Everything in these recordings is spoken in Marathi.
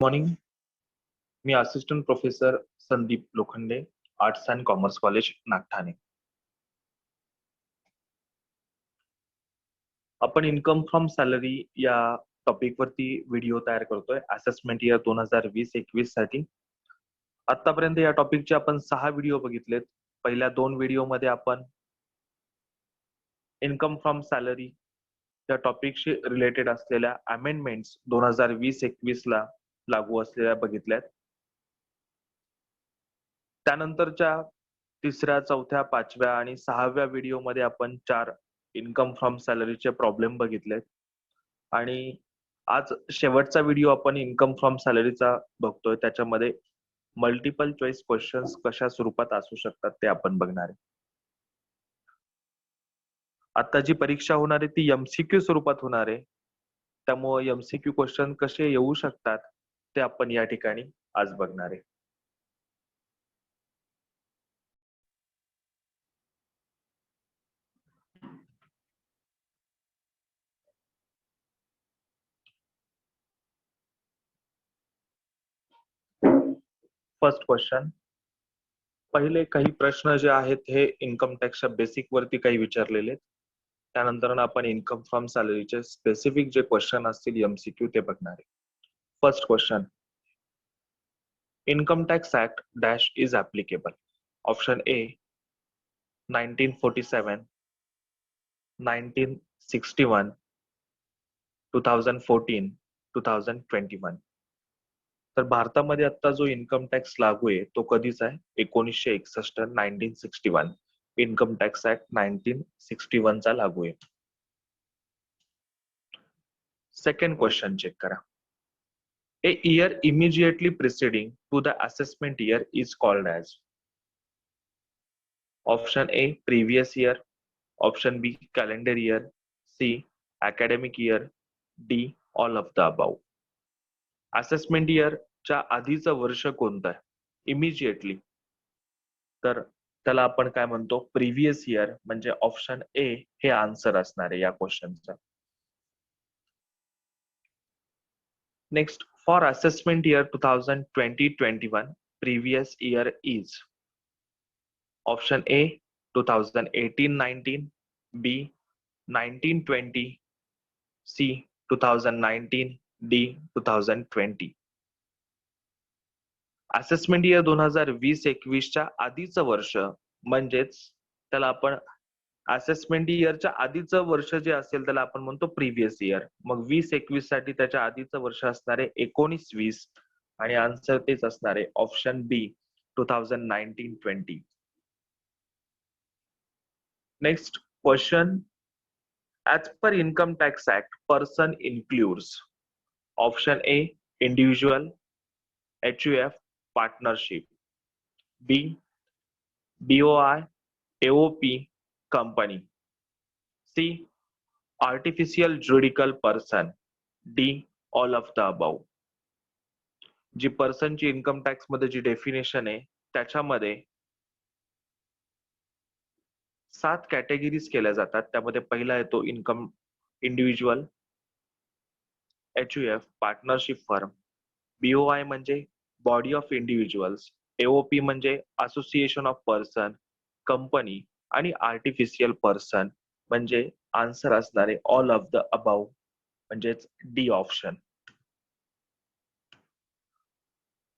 Morning. Me assistant professor Sandeep Lokhande, arts and commerce college, Nagthane. आपण इन्कम फ्रॉम सॅलरी या टॉपिक वरती व्हिडिओ तयार करतोय असेसमेंट इयर 2020-21 साठी. आतापर्यंत या टॉपिकचे आपण 6 व्हिडिओ बघितलेत. पहिल्या 2 व्हिडिओमध्ये आपण इन्कम फ्रॉम सॅलरी या टॉपिकशी रिलेटेड असलेल्या अमेंडमेंट्स 2020-21 ला लागू असलेल्या बघितल्यात. त्यानंतरच्या तिसऱ्या, चौथ्या, पाचव्या आणि 6व्या व्हिडिओमध्ये आपण 4 इन्कम फ्रॉम सॅलरीचे प्रॉब्लेम बघितलेत आणि आज शेवटचा व्हिडिओ आपण इन्कम फ्रॉम सॅलरीचा बघतोय. त्याच्यामध्ये मल्टिपल चॉईस क्वेश्चन्स कशा स्वरूपात असू शकतात ते आपण बघणार आहे. आता जी परीक्षा होणार आहे ती एमसीक्यू स्वरूपात होणार आहे. त्यामुळे एमसीक्यू क्वेश्चन कसे येऊ शकतात ते आपण या ठिकाणी आज बघणार आहे. First question. पहिले काही प्रश्न जे आहेत हे इन्कम टॅक्सच्या बेसिक वरती काही विचारलेले. त्यानंतर आपण इन्कम फ्रॉम सॅलरीचे स्पेसिफिक जे क्वेश्चन असतील एमसीक्यू ते बघणार आहे. First question. Income tax act dash is applicable. Option A 1947, 1961, 2014, 2021. तर भारतामध्ये आता जो इन्कम टॅक्स लागू आहे तो कधीचा आहे? 1961, 1961. इन्कम टॅक्स ऍक्ट 1961 चा लागू आहे. सेकंड क्वेश्चन चेक करा. A year immediately preceding to the assessment year is called as. Option A previous year, option B calendar year, C academic year, D all of the above. Assessment year च्या आधीचं वर्ष कोणतं आहे? इमिजिएटली, तर त्याला आपण काय म्हणतो? Previous year. म्हणजे ऑप्शन ए हे आन्सर असणार आहे या क्वेश्चनचं. Next, for assessment year 2020-21 previous year is. Option A 2018-19, B 1920, C 2019, D 2020. Assessment year 2020-21च्या आधीचं वर्ष म्हणजेच त्याला आपण असेसमेंट इयरच्या आधीचं वर्ष जे असेल त्याला आपण म्हणतो प्रिव्हियस इयर. मग 20-21 साठी त्याच्या आधीचं वर्ष असणार आहे 19-20 आणि आन्सर तेच असणार आहे option B 2019-20. Next question. As per income tax act person includes. Option A individual, HUF partnership, B BOI AOP company, C artificial juridical person, D all of the above. जी पर्सनची इन्कम टॅक्स मध्ये जी डेफिनेशन आहे त्याच्यामध्ये 7 कॅटेगरीज केल्या जातात. त्यामध्ये पहिला येतो income individual, HUF partnership firm, BOI म्हणजे बॉडी ऑफ इंडिव्हिज्युअल्स, AOP म्हणजे असोसिएशन ऑफ पर्सन, कंपनी आणि आर्टिफिशियल पर्सन. म्हणजे आन्सर असणारे ऑल ऑफ द अबव म्हणजेच D option.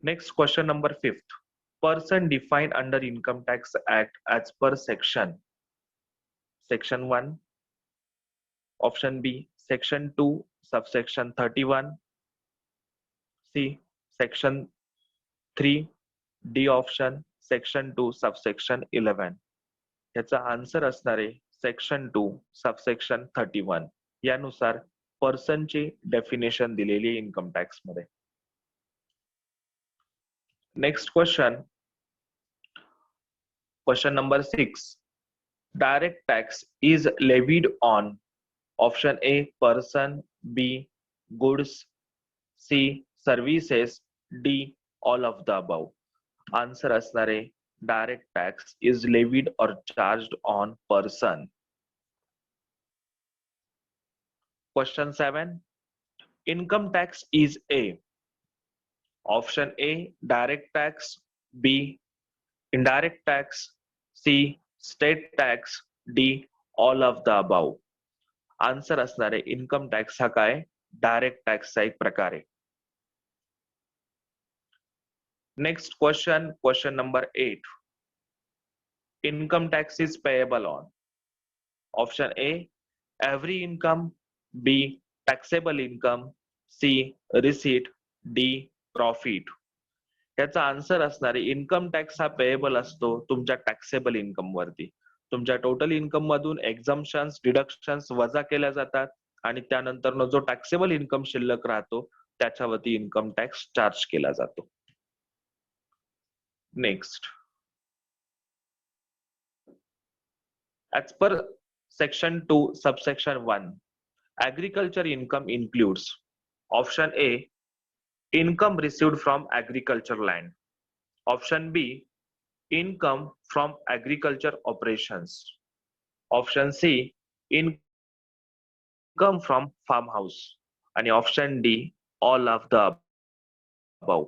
Next question number 5th. Person defined under income tax act as per section. Section 1, option B section 2 subsection 31, C section 3, D option section 2 subsection 11. याचा आन्सर असणार आहे सेक्शन 2 सबसेक्शन 31. यानुसार पर्सनची डेफिनेशन दिलेली इन्कम टॅक्स मध्ये. Next question. Question number 6. Direct tax is levied on. Option A person, B goods, C services, D all of the above. Answer असणार आहे direct tax is levied or charged on person. Question 7. Income tax is a. Option A direct tax, B indirect tax, C state tax, D all of the above. Answer असणार आहे इन्कम टॅक्स हा काय डायरेक्ट टॅक्सचा एक प्रकार आहे. Next question number 8. Income tax is payable on option A every income, B taxable income, C receipt, D profit. याचा आन्सर असणार आहे इन्कम टॅक्स हा पेएबल असतो तुमच्या टॅक्सेबल इन्कम वरती. तुमच्या टोटल इन्कम मधून एक्झम्पशन्स डिडक्शन्स वजा केल्या जातात आणि त्यानंतर जो टॅक्सेबल इन्कम शिल्लक राहतो त्याच्यावरती इन्कम टॅक्स चार्ज केला जातो. Next, as per section 2 subsection 1 agriculture income includes option A income received from agriculture land, option B income from agriculture operations, option C income from farmhouse आणि option D all of the above.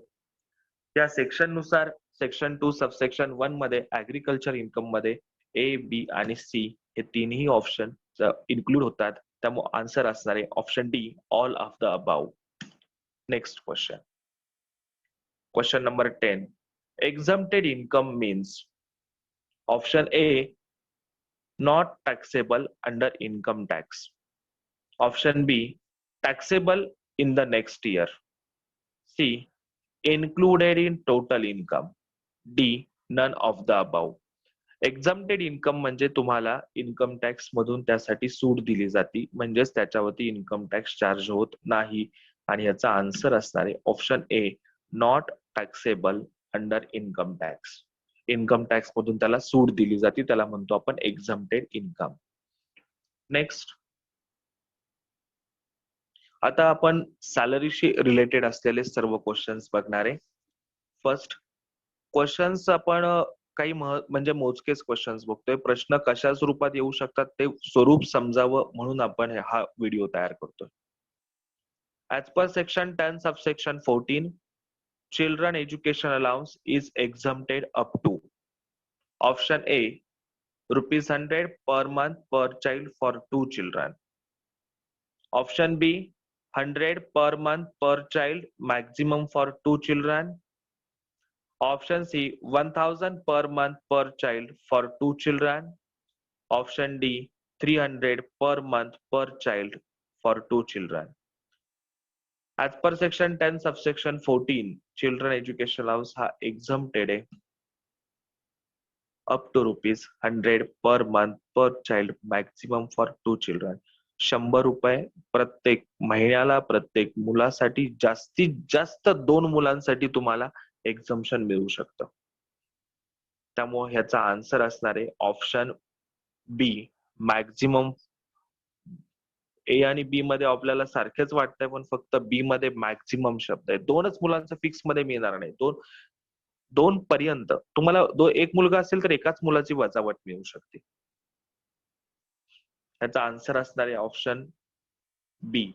या सेक्शन नुसार सेक्शन 2 सबसेक्शन 1 मध्ये ऍग्रिकल्चर इन्कम मध्ये ए, बी आणि सी हे तिन्ही ऑप्शन इन्क्लूड होतात. त्यामुळे आन्सर असणार आहे option D all of the above. Next question number 10. exempted income means option A not taxable under income tax, option B taxable in the next year, C included in total income, D none of the above. Exempted income म्हणजे तुम्हाला इन्कम टॅक्स मधून त्यासाठी सूट दिली जाते, म्हणजेच त्याच्यावरती इन्कम टॅक्स चार्ज होत नाही. आणि याचा आन्सर असणार आहे option A not taxable under income tax. Income tax मधून त्याला सूट दिली जाते, त्याला म्हणतो आपण एक्झम्प्टेड इन्कम. नेक्स्ट, आता आपण सॅलरीशी रिलेटेड असलेले सर्व क्वेश्चन्स बघणार आहे. फर्स्ट क्वेश्चन्स आपण काही म्हणजे मोजकेच क्वेश्चन्स बघतोय. प्रश्न कशा स्वरूपात येऊ शकतात ते स्वरूप समजावं म्हणून आपण हा व्हिडिओ तयार करतोय. As per section 10 subsection 14 children education allowance is exempted up to option A ₹100 per month per child for 2 children, option B 100 per month per child maximum for 2 children, option C 1000 per month per child for 2 children, option D 300 per month per child for 2 children. As per section 10 subsection 14 children education allowance हा exempted आहे up to ₹100 per month per child maximum for 2 children. ₹100 प्रत्येक महिन्याला प्रत्येक मुलासाठी जास्तीत जास्त 2 मुलांसाठी तुम्हाला एक्झम्पशन मिळू शकतं. त्यामुळे ह्याचा आन्सर असणार आहे ऑप्शन बी मॅक्झिमम. ए आणि बी मध्ये आपल्याला सारखेच वाटतंय, पण फक्त बी मध्ये मॅक्झिमम शब्द आहे. 2च मुलांचं फिक्स मध्ये मिळणार नाही. दोन पर्यंत तुम्हाला एक मुलगा असेल तर एकाच मुलाची वजावट मिळू शकते. याचा आन्सर असणार आहे option B.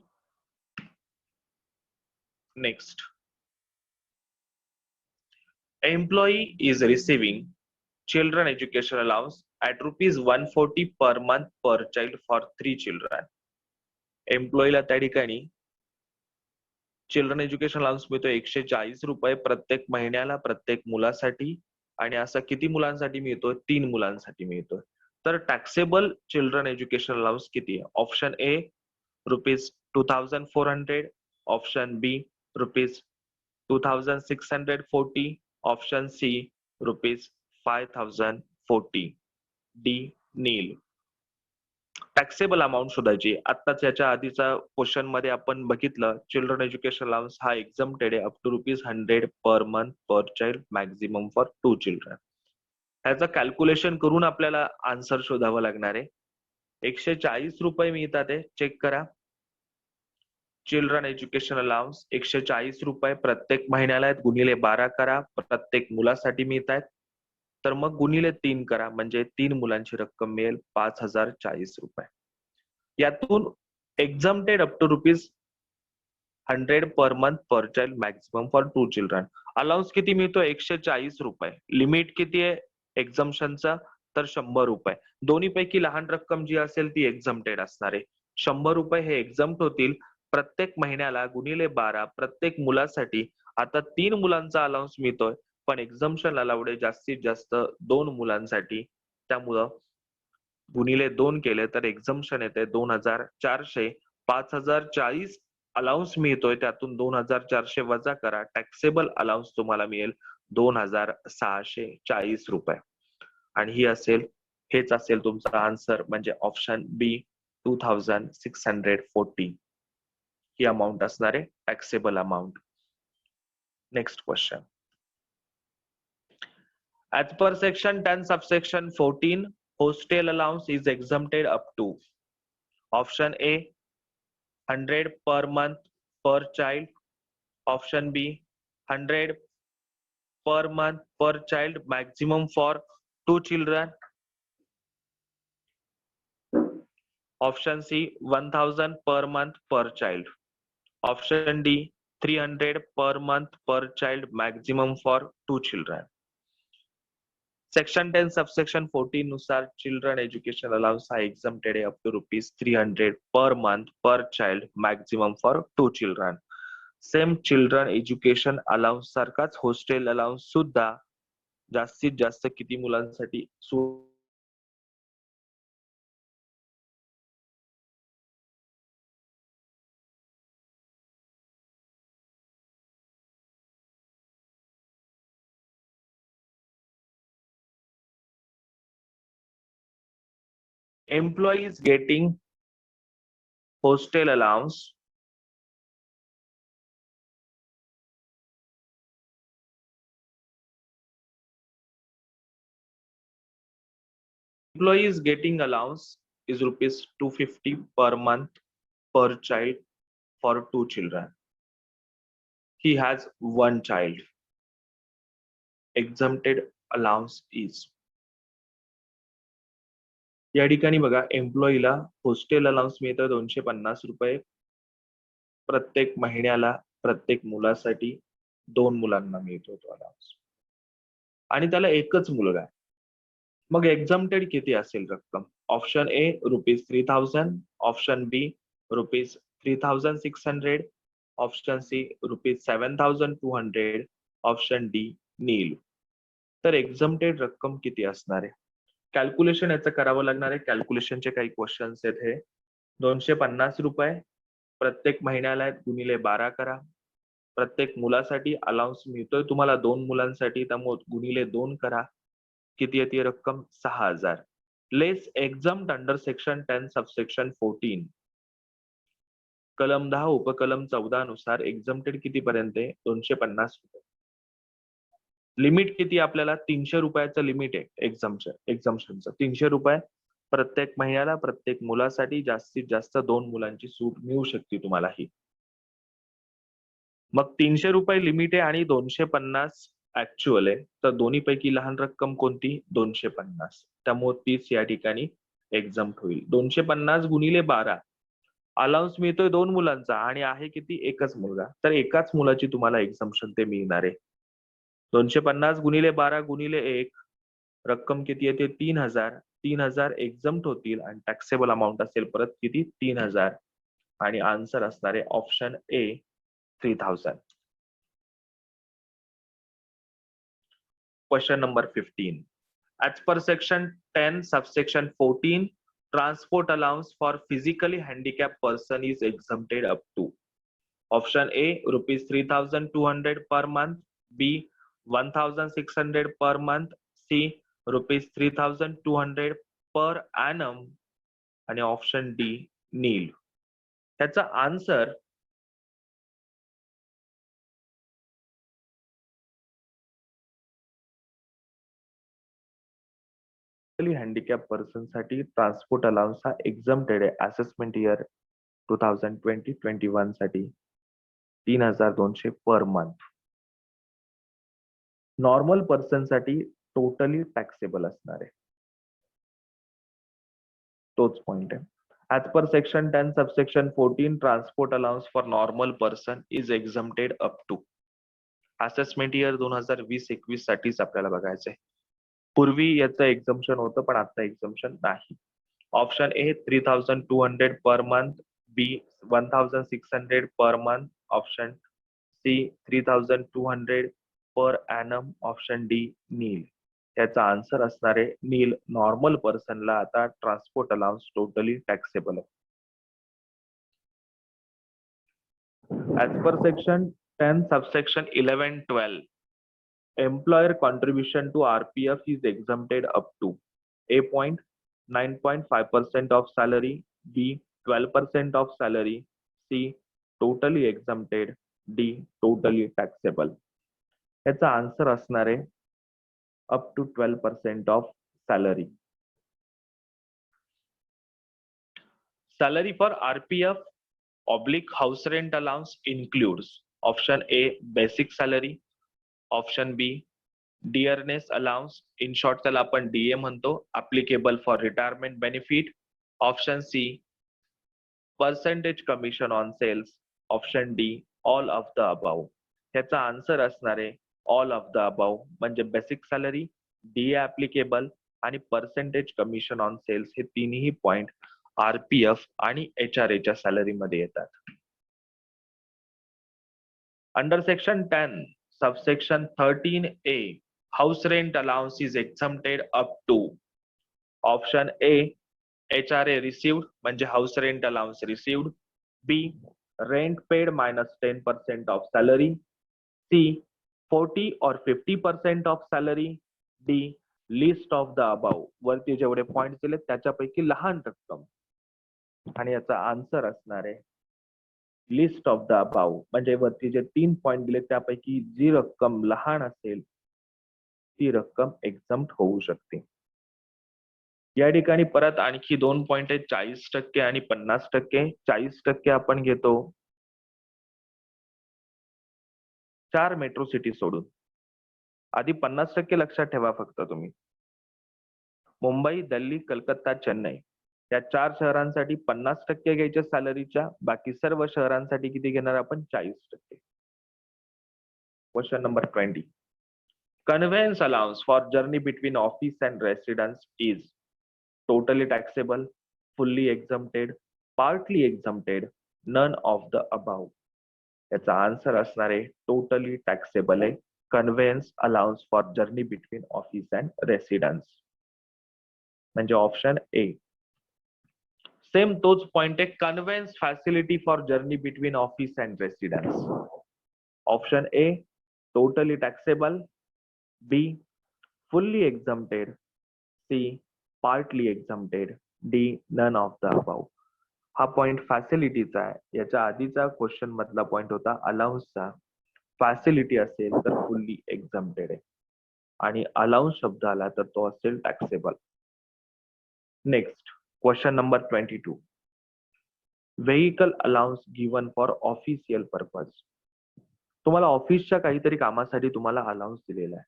Next, employee is receiving children education allowance at ₹140 per month per child for 3 children. एम्प्लॉईला त्या ठिकाणी चिल्ड्रन एज्युकेशन अलाउन्स मिळतो ₹140 प्रत्येक महिन्याला प्रत्येक मुलासाठी. आणि असं किती मुलांसाठी मिळतोय? 3 मुलांसाठी मिळतोय. तर टॅक्सेबल चिल्ड्रन एज्युकेशन अलाउन्स किती आहे? Option A ₹2400, option B ₹2640, option C ₹5040, D nil. Taxable amount शोधायची. आताच याच्या आधीचा क्वेश्चन मध्ये आपण बघितलं चिल्ड्रन एज्युकेशन अलाउन्स हा एक्झम्प्टेड आहे up to ₹100 per month per child maximum for 2 children. ह्याचं कॅल्क्युलेशन करून आपल्याला आन्सर शोधावं लागणार आहे. ₹140 मिळतात आहे, चेक करा. चिल्ड्रन एज्युकेशन अलाउन्स ₹140 प्रत्येक महिन्याला आहेत, गुणिले 12 करा, प्रत्येक मुलासाठी मिळत आहेत. तर मग गुणिले 3 करा, म्हणजे 3 मुलांची रक्कम मिळेल ₹5040. यातून exempted up to 100 per month per child maximum for 2 children. Allowance किती मिळतो? 140 रुपये. लिमिट किती आहे एक्झम्पशनचा? तर 100 रुपये. दोन्हीपैकी लहान रक्कम जी असेल ती एक्झम्प्टेड असणार आहे. 100 रुपये हे एक्झम्प्ट होतील प्रत्येक महिन्याला गुणिले 12 प्रत्येक मुलासाठी. आता 3 मुलांचा अलाउन्स मिळतोय, पण एक्झम्पशन अलाउड आहे जास्तीत जास्त 2 मुलांसाठी. त्यामुळं गुणिले 2 केले तर एक्झम्पशन येते 2400. 5040 अलाउन्स मिळतोय, त्यातून 2400 वजा करा, टॅक्सेबल अलाउन्स तुम्हाला मिळेल 2640 रुपये. आणि हेच असेल तुमचा आन्सर, म्हणजे ऑप्शन बी 2640 ही अमाऊंट असणार आहे taxable amount. Next question. As per section 10 subsection 14, hostel allowance is exempted up to option A 100 per month per child, option B 100 per month per child maximum for 2 children, option C 1000 per month per child, option D 300 per month per child maximum for 2 children. Section 10 subsection 14 नुसार चिल्ड्रन एज्युकेशन अलाउन्स हा एक्झम्प्टेड आहे up to ₹300 per month per child maximum for 2 children. Same children education allowance सारखाच हॉस्टेल अलाउन्स सुद्धा जास्तीत जास्त किती मुलांसाठी employees getting hostel allowance employees getting allowance is ₹250 per month per child for 2 children. He has 1 child. Exempted allowance is. या ठिकाणी बघा, एम्प्लॉईला हॉस्टेल अलाउन्स मिळतं ₹250 प्रत्येक महिन्याला प्रत्येक मुलासाठी. 2 मुलांना मिळतो तो अलाउन्स, आणि त्याला एकच मुलगा आहे. मग एक्झम्प्टेड किती असेल रक्कम? Option A ₹3000, option B ₹3600, option C ₹7200, option D nil. तर एक्झम्प्टेड रक्कम किती असणार आहे? कॅल्क्युलेशन याचं करावं लागणार आहे. कॅल्क्युलेशनचे काही क्वेश्चन्स आहेत हे. ₹250 प्रत्येक महिन्याला आहेत, गुणिले 12 करा. प्रत्येक मुलासाठी अलाउन्स मिळतोय तुम्हाला 2 मुलांसाठी, त्यामुळे गुणिले 2 करा. किती येते रक्कम? 6000. लेस एक्झम्प्ट अंडर सेक्शन 10 सबसेक्शन 14. कलम 10 उपकलम 14 नुसार एक्झम्प्टेड किती पर्यंत आहे? ₹250. लिमिट किती? आपल्याला ₹300 लिमिट आहे एक्झम्पशनचं. ₹300 प्रत्येक महिन्याला प्रत्येक मुलासाठी. जास्तीत जास्त 2 मुलांची सूट मिळू शकते तुम्हाला ही. मग ₹300 लिमिट आहे आणि 250 ऍक्च्युअल आहे, तर दोन्हीपैकी लहान रक्कम कोणती? 250. त्यामुळे तीच या ठिकाणी एक्झम्प्ट होईल. 250 गुणिले 12 अलाउन्स मिळतोय 2 मुलांचा आणि आहे किती? एकच मुलगा, तर एकाच मुलाची तुम्हाला एक्झम्पशन ते मिळणार आहे. 250 गुणिले 12 गुणिले 1 रक्कम किती येते? 3000. 3000 एक्झम्प्ट होतील आणि टॅक्सेबल अमाऊंट असेल परत किती? 3000. आणि आन्सर असणार आहे option A 3000. Question number 15. As per section 10 subsection 14, transport allowance for physically handicapped person is exempted up to. Option A ₹3200 per month, B 1600 per month, C ₹3200 per annum, आणि ऑप्शन डी नील. त्याचा आन्सर हँडिकॅप पर्सन साठी ट्रान्सपोर्ट अलाउन्स हा एक्झम्प्टेड आहे. असेसमेंट इयर 2020-21 साठी 3200 पर मंथ. नॉर्मल पर्सन साठी टोटली टॅक्सेबल असणार आहे. तोच पॉइंट आहे. As per section 10 subsection 14, transport allowance for normal person is exempted up to. Assessment year 2020-21 साठीच आपल्याला बघायचंय. पूर्वी याचं एक्झम्पशन होतं पण आता एक्झम्पशन नाही. Option A 3200 per month, B 1600 per month, option C 3200 per annum, option D nil. त्याचा आन्सर असणार आहे नील. नॉर्मल पर्सनला आता ट्रान्सपोर्ट अलाउन्स टोटली टॅक्सेबल आहे. As per section 10 subsection 11-12, employer contribution to RPF is exempted up to A point 9.5% of salary, B 12% of salary, C totally exempted, D totally taxable. याचा आन्सर असणार आहे up to 12% of salary. Salary for RPF oblique house rent allowance includes option A basic salary, option B dearness allowance, in short त्याला आपण DA म्हणतो, applicable for retirement benefit, option C percentage commission on sales, option D all of the above. त्याचा आन्सर असणार आहे ऑल ऑफ द अबाव, म्हणजे बेसिक सॅलरी, DA applicable आणि पर्सेंटेज कमिशन ऑन सेल्स हे तिन्ही पॉइंट RPF आणि HRA च्या सॅलरी मध्ये येतात. Under section 10 subsection 13A house rent allowance is exempted up to option A HRA received म्हणजे house rent allowance received, B rent paid minus 10% of salary, C 40 or 50% of salary, D least of the above. वरती जेवढे पॉइंट दिले त्याच्यापैकी लहान रक्कम. आणि याचा आन्सर असणार आहे लिस्ट ऑफ द अबाव, म्हणजे वरती जे 3 पॉइंट दिले त्यापैकी जी रक्कम लहान असेल ती रक्कम एक्झम्प्ट होऊ शकते. या ठिकाणी परत आणखी 2 पॉइंट आहेत, 40% आणि 50%. 40% आपण घेतो 4 मेट्रो सिटी सोडून. आधी 50% लक्षात ठेवा फक्त तुम्ही. मुंबई, दिल्ली, कलकत्ता, चेन्नई या 4 शहरांसाठी 50% घ्यायच्या सॅलरीच्या, बाकी सर्व शहरांसाठी किती घेणार आपण 40%. Question number 20. Conveyance allowance for journey between office and residence is totally taxable, fully exempted, partly exempted, none of the above. याचा आन्सर असणार आहे टोटली टॅक्सेबल आहे conveyance allowance for journey between office and residence, म्हणजे ऑप्शन ए. सेम तोच पॉइंट आहे, conveyance facility for journey between office and residence. Option A totally taxable, B fully exempted, C partly exempted, D none of the above. हा पॉइंट फॅसिलिटीचा आहे. याच्या आधीचा क्वेश्चन मधला पॉइंट होता अलाउन्सचा. फॅसिलिटी असेल तर फुल्ली एक्झम्प्टेड आहे आणि अलाउन्स शब्द आला तर तो असेल taxable. Next question number 22. Vehicle allowance given for official purpose. तुम्हाला ऑफिसच्या काहीतरी कामासाठी तुम्हाला अलाउन्स दिलेला आहे.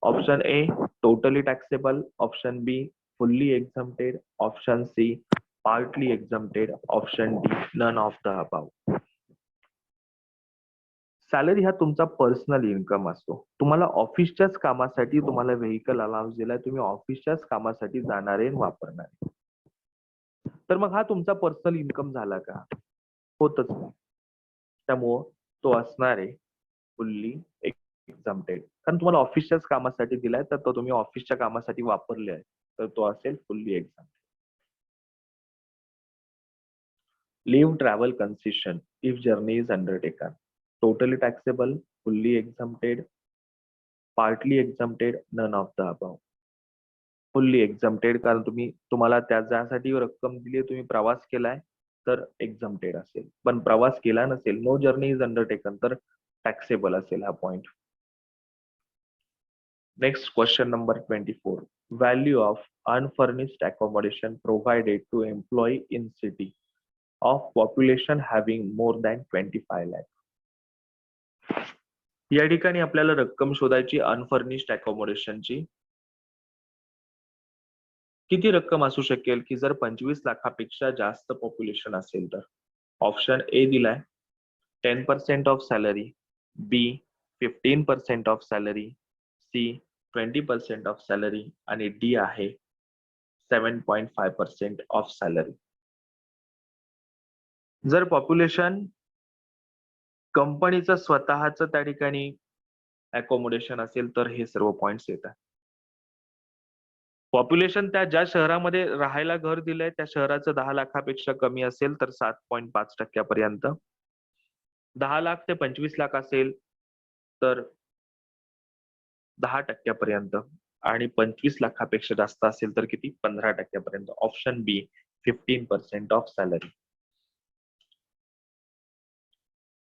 Option A totally taxable, option B fully exempted, option C partly exempted, option D none of the above. Salary हा तुमचा पर्सनल इन्कम असतो. तुम्हाला ऑफिसच्याच कामासाठी तुम्हाला व्हेइकल अलाउन्स दिलाय, तुम्ही ऑफिसच्याच कामासाठी जाणारे वापरणारे, तर मग हा तुमचा पर्सनल इन्कम झाला का? होतच नाही. त्यामुळं तो असणार आहे फुल्ली एक्झम्प्टेड, कारण तुम्हाला ऑफिसच्याच कामासाठी दिलाय तर तो तुम्ही ऑफिसच्या कामासाठी वापरले आहे तर तो असेल fully exempted. Leave travel concession if journey is undertaken, totally taxable, fully exempted, partly exempted, none of the above. Fully exempted, कारण तुम्हाला त्यासाठी रक्कम दिली, तुम्ही प्रवास केलाय तर एक्झम्प्टेड असेल, पण प्रवास केला नसेल, नो जर्नी इज अंडरटेकन, तर टॅक्सेबल असेल हा point. Next question number 24. Value of unfurnished accommodation provided to employee in city of population having more than 25 lakh. या ठिकाणी आपल्याला रक्कम शोधायची अनफर्निश्ड अकोमोडेशनची. किती रक्कम असू शकेल की जर 25 लाखापेक्षा जास्त पॉप्युलेशन असेल तर? ऑप्शन ए दिलाय 10% of salary, B 15% of salary, C 20% of salary आणि डी आहे 7.5% ऑफ सॅलरी. जर पॉप्युलेशन कंपनीचं स्वतःचं त्या ठिकाणी अकोमोडेशन असेल तर हे सर्व पॉइंट्स येतात. पॉप्युलेशन त्या ज्या शहरामध्ये राहायला घर दिलंय त्या शहराचं 10 लाखापेक्षा कमी असेल तर 7.5% 10 लाख ते 25 लाख असेल तर 10% आणि 25 लाखापेक्षा जास्त असेल तर किती? 15% option B 15% of salary.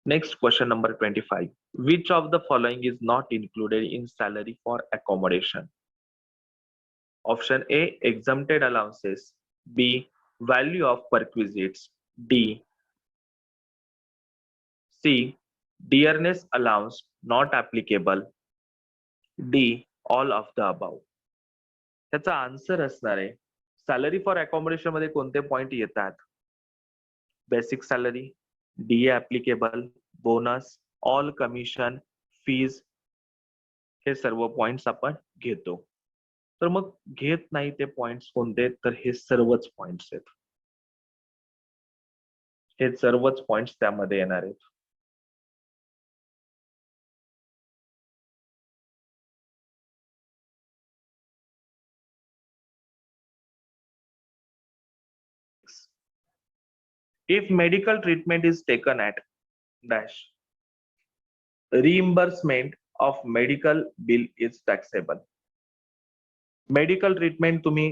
Next question number 25. Which of the following is not included in salary for accommodation? Option A, exempted allowances. B, value of perquisites. D, C, dearness allowance not applicable. D, all of the above. त्याचा आन्सर असणार आहे सॅलरी फॉर अकोमोडेशन मध्ये कोणते पॉइंट येतात? Basic salary, D applicable, bonus, all commission, fees, हे सर्व पॉइंट्स आपण घेतो. तर मग घेत नाही ते पॉइंट्स कोणते? तर हे सर्वच पॉइंट्स आहेत. हे सर्वच पॉइंट्स त्यामध्ये येणार आहेत. If medical treatment is taken at dash, reimbursement of medical bill is taxable. Medical treatment तुम्ही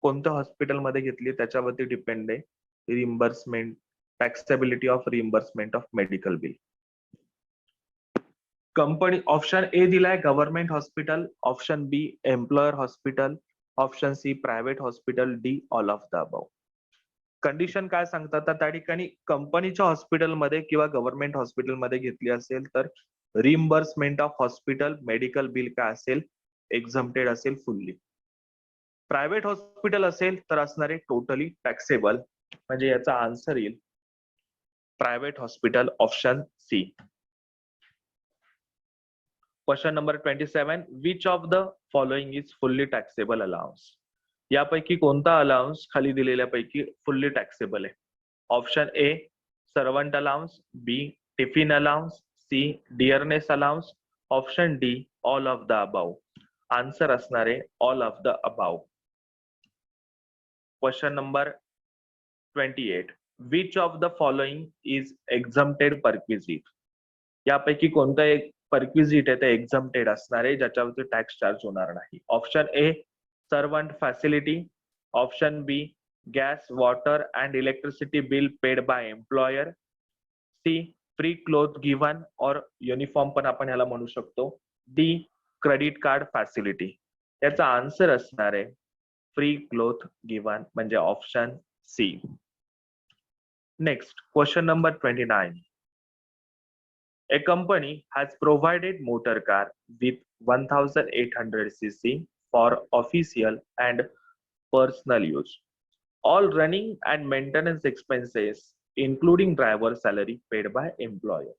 कोणत्या हॉस्पिटलमध्ये घेतली त्याच्यावरती डिपेंड आहे reimbursement, taxability of reimbursement of medical bill. Company option A दिलाय government hospital, option B employer hospital, option C private hospital, D all of the above. Condition काय सांगतात? तर त्या ठिकाणी कंपनीच्या हॉस्पिटलमध्ये किंवा गव्हर्नमेंट हॉस्पिटलमध्ये घेतली असेल तर reimbursement of hospital medical bill काय असेल? एक्झम्प्टेड असेल फुल्ली. प्रायव्हेट हॉस्पिटल असेल तर असणार आहे टोटली टॅक्सेबल. म्हणजे याचा आन्सर येईल private hospital, option C. Question number 27. Which of the following is fully taxable allowance? यापैकी कोणता अलाउन्स खाली दिलेल्यापैकी फुल्ली टॅक्सेबल आहे? Option A servant allowance, B tiffin allowance, C dearness allowance, option D all of the above. Answer असणार आहे all of the above. Question number 28. Which of the following is exempted perquisite? यापैकी कोणतं एक परक्विजिट आहे ते एक्झम्प्टेड असणार आहे ज्याच्यावरती टॅक्स चार्ज होणार नाही? Option A servant facility, option B gas water and electricity bill paid by employer, C free cloth given or uniform पण आपण ह्याला म्हणू शकतो, डी क्रेडिट कार्ड फॅसिलिटी. याचा आन्सर असणार आहे फ्री क्लोथ गिव्हन म्हणजे option C. Next question number 29. A company has provided motor car with 1800 cc for official and personal use. All running and maintenance expenses including driver salary paid by employer.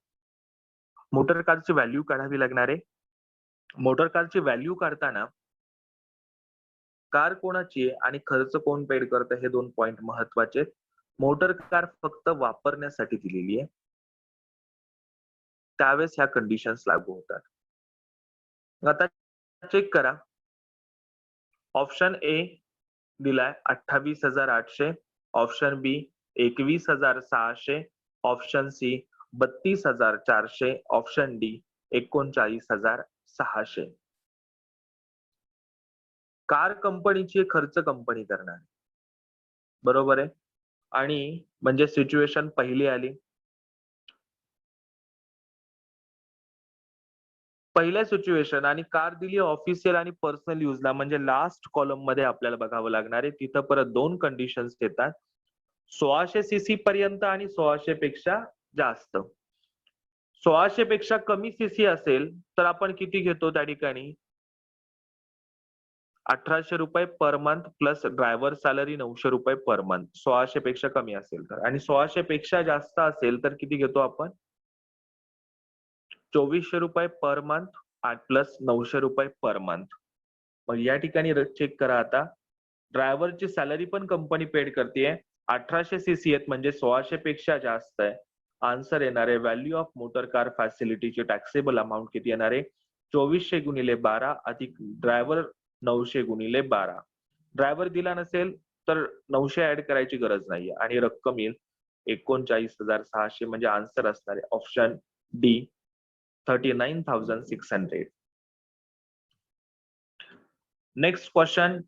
Motor कारची व्हॅल्यू काढावी लागणार आहे. मोटर कारची व्हॅल्यू काढताना कार कोणाची आहे आणि खर्च कोण पेड करतं हे दोन पॉइंट महत्वाचे. मोटर कार फक्त वापरण्यासाठी दिलेली आहे त्यावेळेस ह्या कंडिशन्स लागू होतात. आता चेक करा. ऑप्शन ए दिलाय 28,800, option B 21,600, option C 32,400, option D 39,600. Car कंपनीची खर्च कंपनी करणार, बरोबर आहे. आणि म्हणजे सिच्युएशन पहिली आली. पहिल्या सिच्युएशन आणि कार दिली ऑफिशियल आणि पर्सनल युजला म्हणजे लास्ट कॉलम मध्ये आपल्याला बघावं लागणार आहे. तिथं परत दोन कंडिशन्स येतात 1600 सीसी पर्यंत आणि 1600 पेक्षा जास्त. 1600 पेक्षा कमी सीसी असेल तर आपण किती घेतो त्या ठिकाणी? 1800 रुपये per month plus driver salary 900 रुपये पर मंथ. 1600 पेक्षा कमी असेल तर, आणि 1600 पेक्षा जास्त असेल तर किती घेतो आपण? 2400 रुपये पर मंथ प्लस 900 रुपये पर मंथ. मग या ठिकाणी चेक करा आता, ड्रायव्हरची सॅलरी पण कंपनी पेड करते. 1800 सीसी आहेत म्हणजे 1600 पेक्षा जास्त आहे. आन्सर येणार आहे व्हॅल्यू ऑफ मोटर कार फॅसिलिटीची टॅक्सेबल अमाऊंट किती येणार आहे? 2400 गुणिले 12 अधिक ड्रायव्हर 900 गुणिले 12. ड्रायव्हर दिला नसेल तर 900 ऍड करायची गरज नाहीये आणि रक्कम येईल 39,600. म्हणजे आन्सर असणार आहे option D 39,600. Next question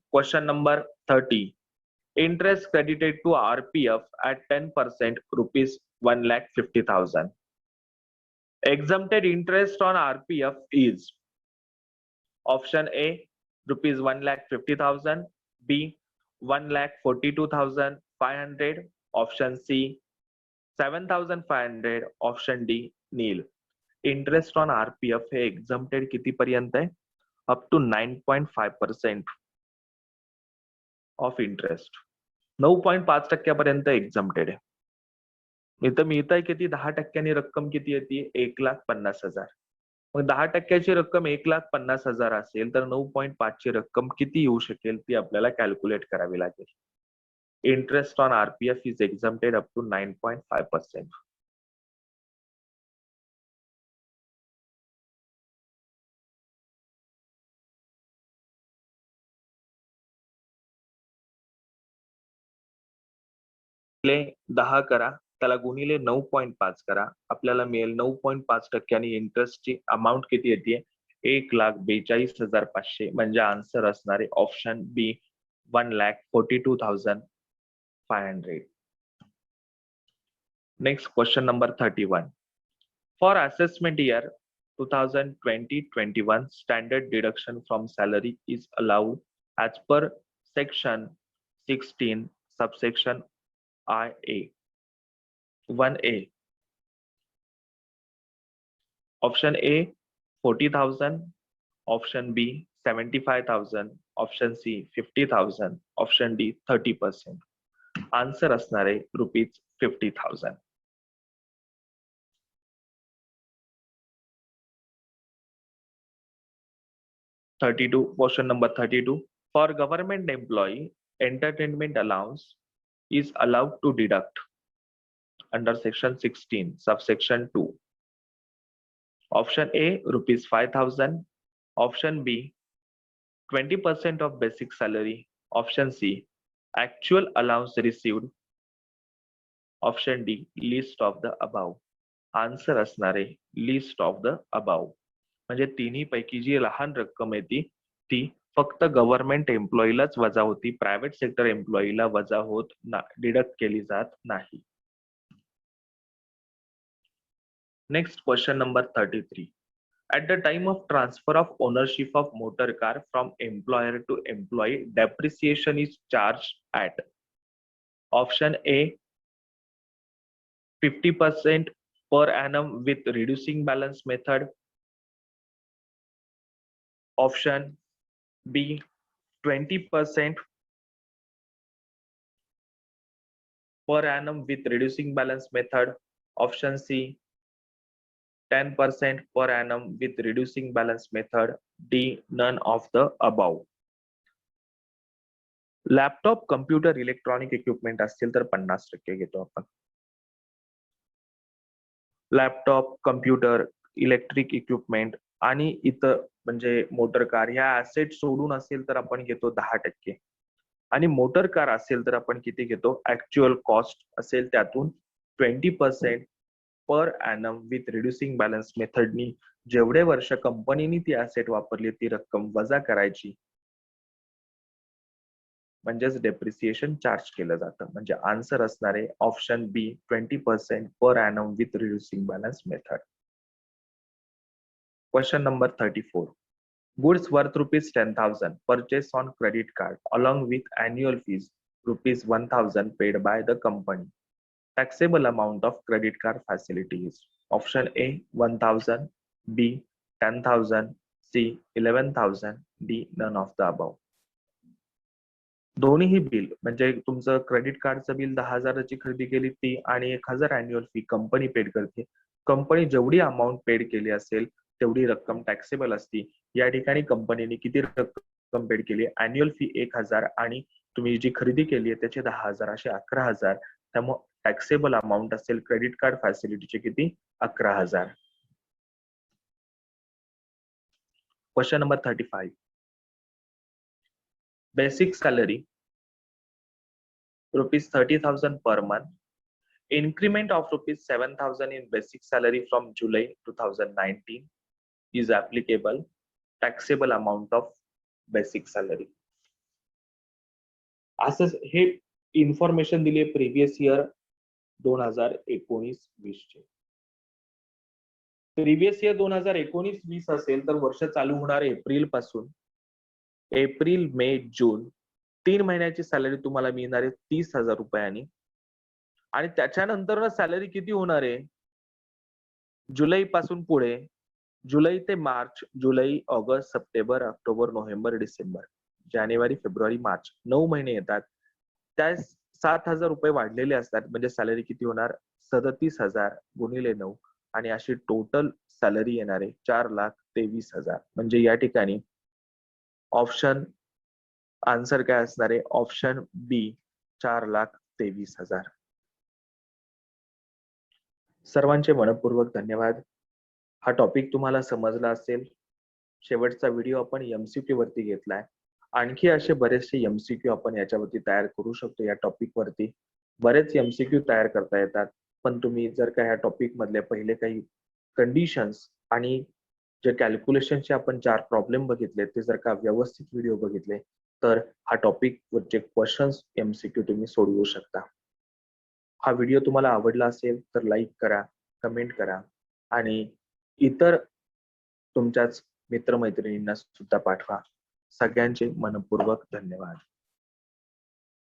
number 30. Interest credited to RPF at 10% rupees 1,50,000. Exempted interest on RPF is option A rupees 1,50,000, B 1,42,500, option C 7,500, option D nil. Interest on RPF हे एक्झम्प्टेड किती पर्यंत आहे? Up to 9.5% of interest. 9.5% exempted आहे. इथं मिळतंय किती? 10% रक्कम किती येते? 1,50,000. मग 10% रक्कम 1,50,000 असेल तर 9.5 रक्कम किती येऊ शकेल ती आपल्याला कॅल्क्युलेट करावी लागेल. Interest on RPF is exempted up to 9.5%. गुणिले 10 करा, त्याला गुणिले 9.5 करा, आपल्याला मिळेल 9.5% इंटरेस्टची अमाऊंट किती येते? 1,42,500. म्हणजे आन्सर असणार आहे option B 1,42,500. Next question number 31. For assessment year 2020-21 standard deduction from salary is allowed as per section 16 subsection IA 1A. Option A 40,000, option B 75,000, option C 50,000, option D 30%. Answer असणार आहे rupees 50,000. Question number 32. For government employee, entertainment allowance is allowed to deduct under section 16 subsection 2. Option A rupees 5,000, option B 20% of basic salary, option C actual allowance received, option D list of the above. Answer असणार आहे लिस्ट ऑफ द अबाव. म्हणजे तिन्ही पैकी जी लहान रक्कम आहे ती फक्त गव्हर्नमेंट एम्प्लॉईलाच वजा होती, प्रायव्हेट सेक्टर एम्प्लॉईला वजा होत डिडक्ट केली जात नाही. Next question number 33. At the time of transfer of ownership of motor car from employer to employee, depreciation is charged at option A 50% per annum with reducing balance method, option B 20% per annum with reducing balance method, option C 10% per annum with reducing balance method, D none of the above. Laptop, computer, electronic equipment असतील तर 50% घेतो आपण. लॅपटॉप, कम्प्युटर, इलेक्ट्रिक इक्विपमेंट आणि इतर म्हणजे मोटर कार ह्या ऍसेट सोडून असेल तर आपण घेतो 10%. आणि मोटर कार असेल तर आपण किती घेतो? ऍक्च्युअल कॉस्ट असेल त्यातून 20% per annum with reducing balance मेथडनी जेवढे वर्ष कंपनीने ती ऍसेट वापरली ती रक्कम वजा करायची, म्हणजेच डेप्रिसिएशन चार्ज केलं जातं. म्हणजे आन्सर असणार आहे option B 20% per annum with reducing balance method. Question number 34. Goods worth rupees 10,000 purchased on credit card along with annual fees rupees 1,000 paid by the company. Taxable amount of credit card facility is option A 1,000, B 10,000, C 11,000, D none of the above. दोन्हीही बिल म्हणजे तुमचं क्रेडिट कार्डचं बिल 10,000ची खरेदी केली ती आणि 1,000 अॅन्युअल फी कंपनी पेड करते. कंपनी जेवढी अमाऊंट पेड केली असेल तेवढी रक्कम टॅक्सेबल असती. या ठिकाणी कंपनीने किती रक्कम पेड केली, अॅन्युअल फी 1,000 आणि तुम्ही जी खरेदी केली आहे त्याचे 10,000 असे 11,000. त्यामुळे टॅक्सेबल अमाऊंट असेल क्रेडिट कार्ड फॅसिलिटीचे किती, 11,000. Question number 35. Basic salary ₹30,000 per month. Increment of ₹7,000 in basic salary from July 2019 is applicable. Taxable amount of basic salary. असंच हे इन्फॉर्मेशन दिली आहे प्रिव्हियस इयर 2019-20 चे. प्रिव्हियस इयर 2019-20 असेल तर वर्ष चालू होणार एप्रिल पासून. एप्रिल, मे, जून 3 महिन्याची सॅलरी तुम्हाला मिळणार आहे 30,000 रुपयांनी. आणि त्याच्यानंतर सॅलरी किती होणार आहे, जुलै पासून पुढे, जुलै ते मार्च, जुलै, ऑगस्ट, सप्टेंबर, ऑक्टोबर, नोव्हेंबर, डिसेंबर, जानेवारी, फेब्रुवारी, मार्च 9 महिने येतात. त्या 7,000 रुपये वाढलेले असतात. म्हणजे सॅलरी किती होणार, 37,000 गुणिले 9 आणि अशी टोटल सॅलरी येणार आहे 4,23,000. म्हणजे या ठिकाणी ऑप्शन आन्सर काय असणार आहे, ऑप्शन बी 4,23,000. सर्वांचे मनपूर्वक धन्यवाद. हा टॉपिक तुम्हाला समजला असेल. शेवटचा व्हिडिओ आपण एमसीक्यू वरती घेतलाय. आणखी असे बरेचसे एमसीक्यू आपण याच्यावरती तयार करू शकतो. या टॉपिक वरती बरेच एमसीक्यू तयार करता येतात. पण तुम्ही जर का ह्या टॉपिक मधले पहिले काही कंडिशन्स आणि जे कॅल्क्युलेशनचे आपण 4 प्रॉब्लेम बघितले ते जर का व्यवस्थित व्हिडिओ बघितले तर हा टॉपिक वरचे क्वेश्चन्स एमसीक्यू तुम्ही सोडवू शकता. हा व्हिडिओ तुम्हाला आवडला असेल तर लाईक करा, कमेंट करा आणि इतर तुमच्याच मित्रमैत्रिणींना सुद्धा पाठवा. सगळ्यांचे मनपूर्वक धन्यवाद.